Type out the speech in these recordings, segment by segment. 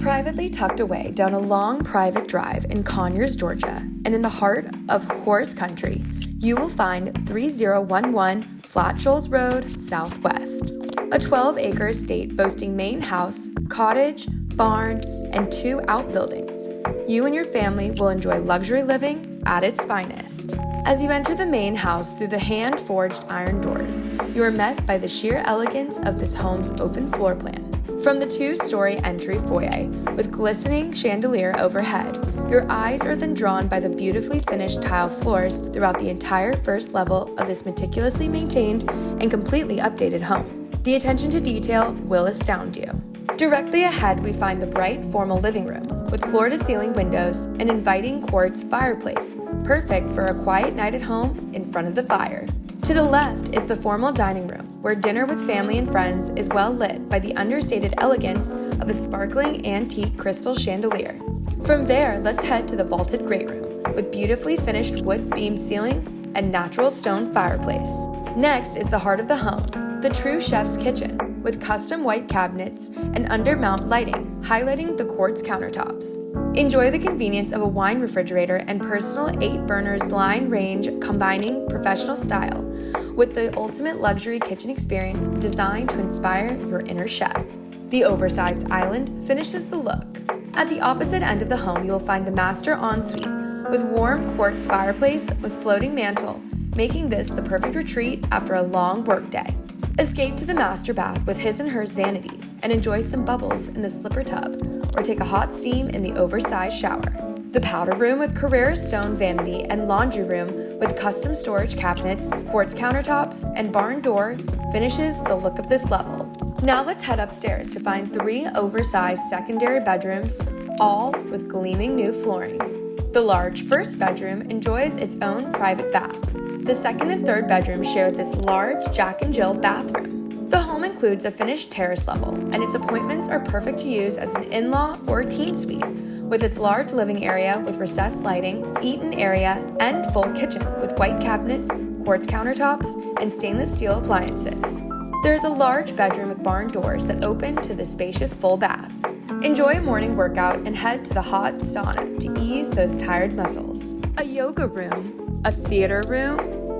Privately tucked away down a long private drive in Conyers, Georgia, and in the heart of horse country, you will find 3011 Flat Shoals Road SW, a 12-acre estate boasting main house, cottage, barn, and 2 outbuildings. You and your family will enjoy luxury living at its finest. As you enter the main house through the hand-forged iron doors, you are met by the sheer elegance of this home's open floor plan. From the 2-story entry foyer with glistening chandelier overhead, your eyes are then drawn by the beautifully finished tile floors throughout the entire first level of this meticulously maintained and completely updated home. The attention to detail will astound you. Directly ahead, we find the bright, formal living room with floor-to-ceiling windows and inviting quartz fireplace, perfect for a quiet night at home in front of the fire. To the left is the formal dining room, where dinner with family and friends is well lit by the understated elegance of a sparkling antique crystal chandelier. From there, let's head to the vaulted great room with beautifully finished wood beam ceiling and natural stone fireplace. Next is the heart of the home, the true chef's kitchen, with custom white cabinets and undermount lighting highlighting the quartz countertops. Enjoy the convenience of a wine refrigerator and personal 8-burners line range combining professional style with the ultimate luxury kitchen experience designed to inspire your inner chef. The oversized island finishes the look. At the opposite end of the home, you will find the master ensuite with warm quartz fireplace with floating mantle, making this the perfect retreat after a long workday. Escape to the master bath with his and hers vanities and enjoy some bubbles in the slipper tub or take a hot steam in the oversized shower. The powder room with Carrera stone vanity and laundry room with custom storage cabinets, quartz countertops, and barn door finishes the look of this level. Now let's head upstairs to find 3 oversized secondary bedrooms, all with gleaming new flooring. The large first bedroom enjoys its own private bath. The second and third bedrooms share this large Jack and Jill bathroom. The home includes a finished terrace level, and its appointments are perfect to use as an in-law or teen suite, with its large living area with recessed lighting, eat-in area, and full kitchen with white cabinets, quartz countertops, and stainless steel appliances. There is a large bedroom with barn doors that open to the spacious full bath. Enjoy a morning workout and head to the hot sauna to ease those tired muscles. A yoga room, a theater room,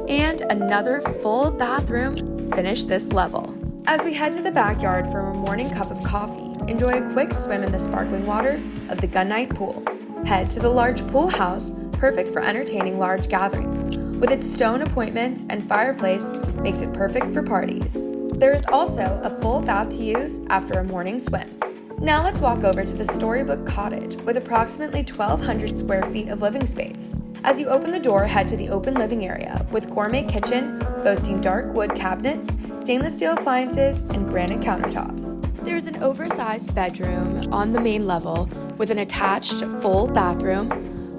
and another full bathroom finish this level. As we head to the backyard for a morning cup of coffee, enjoy a quick swim in the sparkling water of the Gunnight Pool. Head to the large pool house, perfect for entertaining large gatherings. With its stone appointments and fireplace, makes it perfect for parties. There is also a full bath to use after a morning swim. Now let's walk over to the Storybook Cottage with approximately 1,200 square feet of living space. As you open the door, head to the open living area with gourmet kitchen, boasting dark wood cabinets, stainless steel appliances, and granite countertops. There's an oversized bedroom on the main level with an attached full bathroom,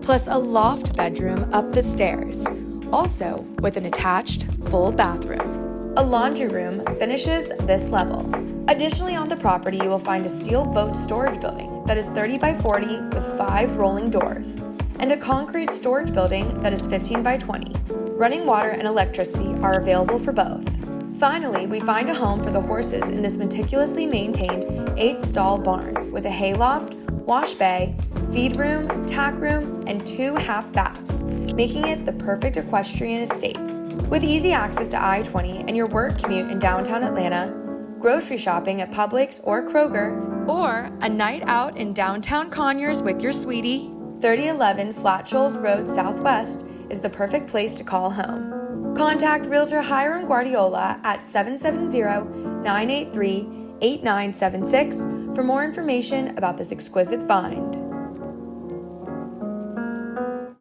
plus a loft bedroom up the stairs, also with an attached full bathroom. A laundry room finishes this level. Additionally, on the property, you will find a steel boat storage building that is 30 by 40 with 5 rolling doors, and a concrete storage building that is 15 by 20. Running water and electricity are available for both. Finally, we find a home for the horses in this meticulously maintained 8-stall barn with a hayloft, wash bay, feed room, tack room, and 2 half baths, making it the perfect equestrian estate. With easy access to I-20 and your work commute in downtown Atlanta, grocery shopping at Publix or Kroger, or a night out in downtown Conyers with your sweetie, 3011 Flat Shoals Road SW is the perfect place to call home. Contact Realtor Hiram Guardiola at 770-983-8976 for more information about this exquisite find.